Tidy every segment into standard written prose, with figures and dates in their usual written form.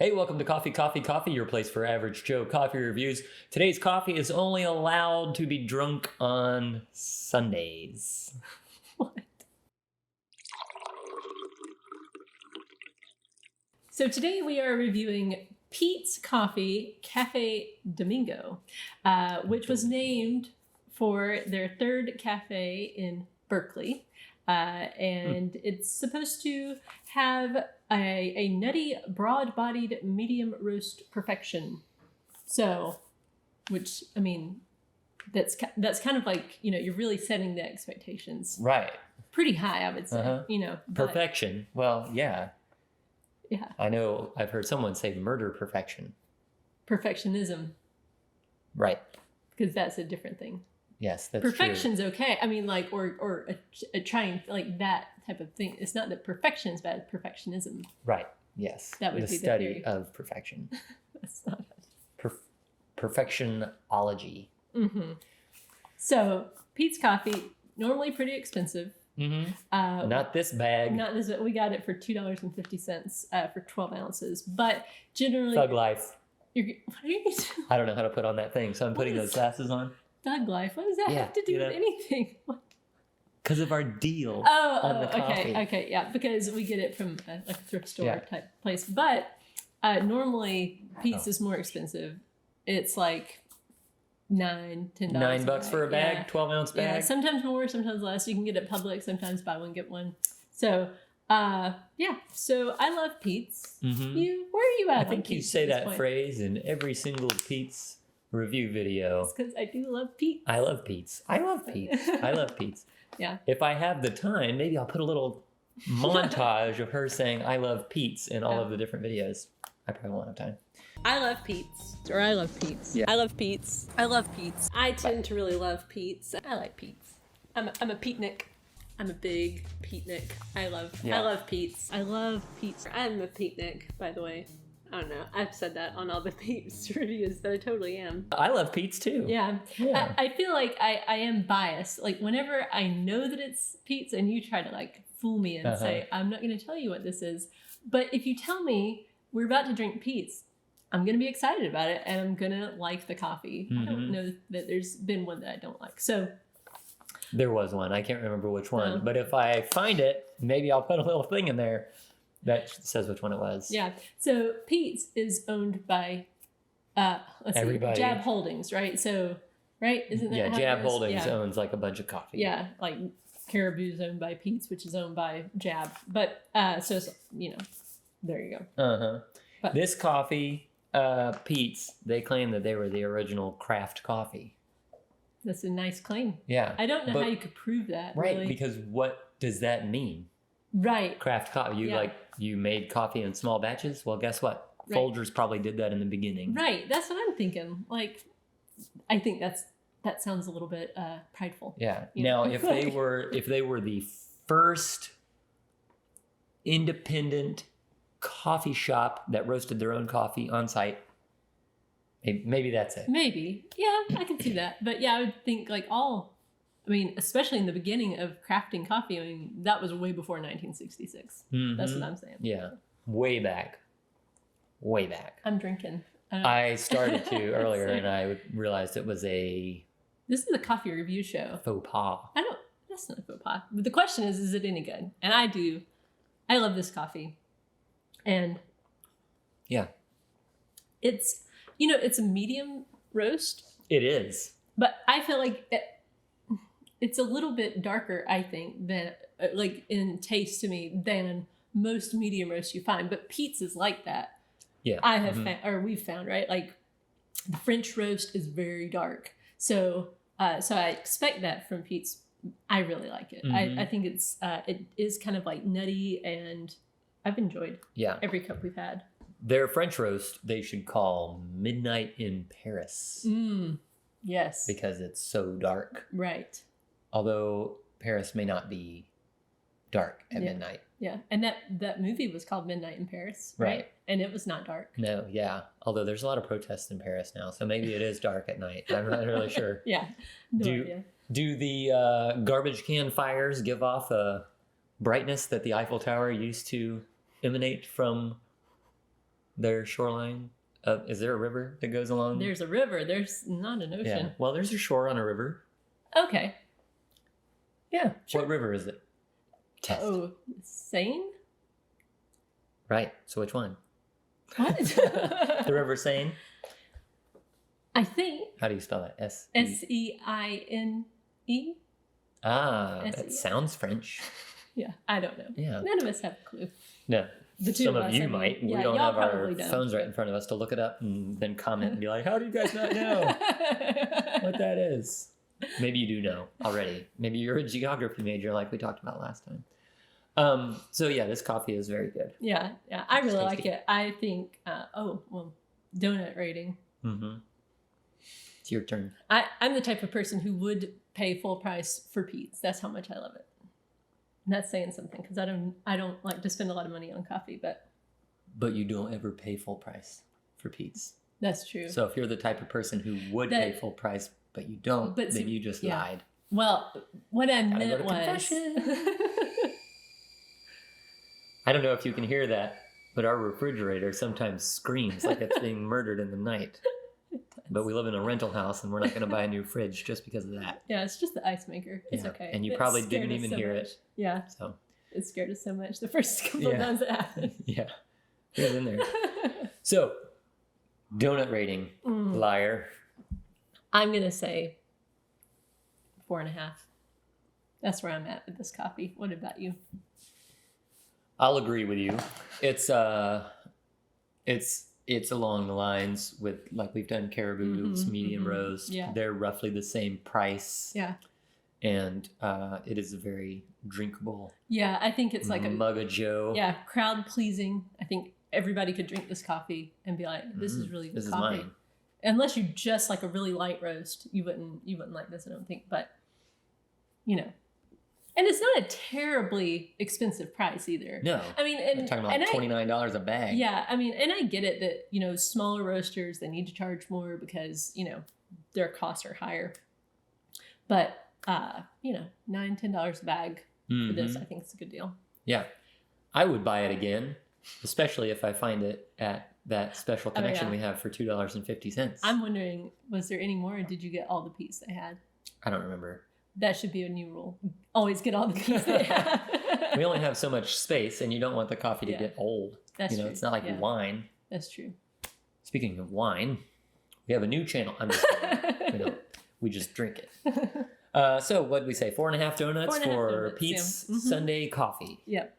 Hey, welcome to Coffee, Coffee, Coffee, your place for average Joe coffee reviews. Today's coffee is only allowed to be drunk on Sundays. What? So today we are reviewing Peet's Coffee Cafe Domingo, which was named for their third cafe in Berkeley. And it's supposed to have a nutty, broad-bodied medium roast perfection. So, which, I mean, that's kind of like, you know, you're really setting the expectations. Right. Pretty high, I would say, you know. Perfection. Well, yeah. Yeah. I know I've heard someone say murder perfection. Perfectionism. Right. Because that's a different thing. Yes, that's Perfection's true. okay. I mean, like, or a trying, like, that type of thing. It's not that perfection is bad, perfectionism. Right, yes. That would the be the study theory. of perfection. That's not it. Perfectionology. Mm-hmm. So, Peet's Coffee, normally pretty expensive. Mm-hmm. Not this bag. Not this, we got it for $2.50 for 12 ounces. But generally... Thug life. What are you doing? I don't know how to put on that thing, so I'm putting those glasses on. Thug life? What does that have to do with anything? Because of our deal on the coffee. Okay, yeah, because we get it from a thrift store type place. But normally, Peet's is more expensive. It's like $9, $10. $9 for a bag, 12-ounce bag. Yeah, sometimes more, sometimes less. You can get it at Publix, sometimes buy one, get one. So, so I love Peet's. Mm-hmm. Where are you at? I think you say that phrase in every single Peet's review video. It's because I do love Peet's. I love Peet's. I love Peet's. I love Peet's. Yeah. If I have the time, maybe I'll put a little montage of her saying I love Peet's in all of the different videos. I probably won't have time. I love Peet's. Or I love Peet's. Yeah. I love Peet's. I love Peet's. I tend to really love Peet's. I like Peet's. I'm a Peetnik. I'm a big Peetnik. I love Peet's. I love Peet's. I'm a Peetnik, by the way. I don't know. I've said that on all the Peet's reviews, but I totally am. I love Peet's too. Yeah. I feel like I am biased. Like whenever I know that it's Peet's and you try to like fool me and say, I'm not going to tell you what this is. But if you tell me we're about to drink Peet's, I'm going to be excited about it and I'm going to like the coffee. I don't know that there's been one that I don't like. So there was one. I can't remember which one. But if I find it, maybe I'll put a little thing in there that says which one it was. Yeah. So Peet's is owned by everybody. Jab Holdings, right? So, right? Isn't that how Jab Holdings owns like a bunch of coffee. Yeah, like Caribou's owned by Peet's, which is owned by Jab. But so you know, there you go. But this coffee, Peet's, they claim that they were the original craft coffee. That's a nice claim. Yeah. I don't know how you could prove that. Right, really. because what does that mean? Right. Craft coffee. You made coffee in small batches? Well, guess what? Right. Folgers probably did that in the beginning. Right. That's what I'm thinking. Like, I think that sounds a little bit prideful. Yeah. Now, if they were the first independent coffee shop that roasted their own coffee on site, maybe that's it. Maybe. Yeah, I can see that. But yeah, I would think like especially in the beginning of crafting coffee, I mean, that was way before 1966. That's what I'm saying. Yeah. Way back. I'm drinking. I started to earlier and I realized it was this is a coffee review show. Faux pas. That's not a faux pas. But the question is it any good? And I love this coffee. And yeah, it's a medium roast. It is. But I feel like it's a little bit darker, I think, than like in taste to me than most medium roasts you find. But Peet's is like that. Yeah. I have found, or we've found, right? Like the French roast is very dark. So I expect that from Peet's. I really like it. I think it is kind of like nutty, and I've enjoyed every cup we've had. Their French roast, they should call Midnight in Paris. Yes. Because it's so dark. Right. Although Paris may not be dark at midnight. Yeah. And that movie was called Midnight in Paris. Right. And it was not dark. No, yeah. Although there's a lot of protests in Paris now, so maybe it is dark at night. I'm not really sure. Yeah. No idea. Do the garbage can fires give off a brightness that the Eiffel Tower used to emanate from their shoreline? Is there a river that goes along? There's a river. There's not an ocean. Yeah. Well, there's a shore on a river. Okay. Yeah. Sure. What river is it? Test. Oh, Seine? Right. So which one? What? The River Seine? I think. How do you spell that? Seine. Ah, that S-E-I. sounds French. Yeah, I don't know. Yeah. None of us have a clue. No. The two Some of of us, you I mean, might. yeah, We don't y'all have our probably don't. phones right in front of us to look it up and then comment and be like, how do you guys not know what that is? Maybe you do know already. Maybe you're a geography major like we talked about last time. So yeah, this coffee is very good. Yeah, I really It's like tasty. it. I think, donut rating. Mm-hmm. It's your turn. I'm the type of person who would pay full price for Peets. That's how much I love it. And that's saying something because I don't like to spend a lot of money on coffee, But you don't ever pay full price for Peets. that's true. So if you're the type of person who would That- pay full price, but you don't, But then see, you just yeah. lied. Well, what I Gotta go meant to was, confession. I don't know if you can hear that, but our refrigerator sometimes screams like it's being murdered in the night. But we live in a rental house and we're not going to buy a new fridge just because of that. yeah, it's just the ice maker. It's Yeah, okay. and you It probably scared didn't us even so hear much. it. Yeah, So, it scared us so much the first couple of Yeah. times it happened. yeah, it was in there. So, donut rating, Mm. liar. I'm gonna say 4.5. That's where I'm at with this coffee. What about you? I'll agree with you. It's along the lines with like we've done caribou's, Mhm, medium mhm. roast. Yeah. They're roughly the same price. Yeah, And it is a very drinkable yeah. I think it's like a mug of Joe. crowd pleasing. I think everybody could drink this coffee and be like, "This is really good This is coffee." mine. Unless you just like a really light roast, you wouldn't like this. I don't think, but you know, and it's not a terribly expensive price either. No, I mean, I'm and talking about and like $29 a bag. Yeah, I mean, and I get it that, smaller roasters, they need to charge more because, their costs are higher. But, $9-10 a bag for this, Mhm. I think it's a good deal. Yeah, I would buy it again, especially if I find it at that special Oh, connection yeah. we have for $2.50. I'm wondering, was there any more or did you get all the Peets they had? I don't remember. That should be a new rule. Always get all the Peets they have. We only have so much space, and you don't want the coffee to Yeah. get old. That's true. It's not like Yeah, wine. That's true. Speaking of wine, we have a new channel. I'm just kidding. We just drink it. So what did we say? 4.5 donuts 4.5 for donuts, Peet's yeah. Mhm. Sunday coffee. Yep.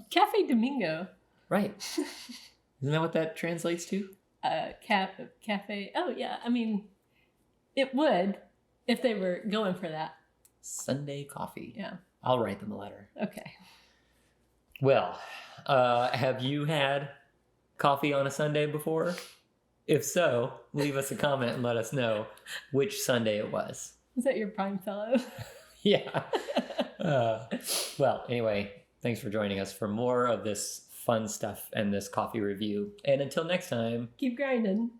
Cafe Domingo. Right. Isn't that what that translates to? Cafe. Oh, yeah. I mean, it would if they were going for that. Sunday coffee. Yeah. I'll write them a letter. Okay. Well, have you had coffee on a Sunday before? If so, leave us a comment and let us know which Sunday it was. Is that your prime fellow? Yeah. Well, anyway, thanks for joining us for more of this fun stuff and this coffee review. And until next time. Keep grinding.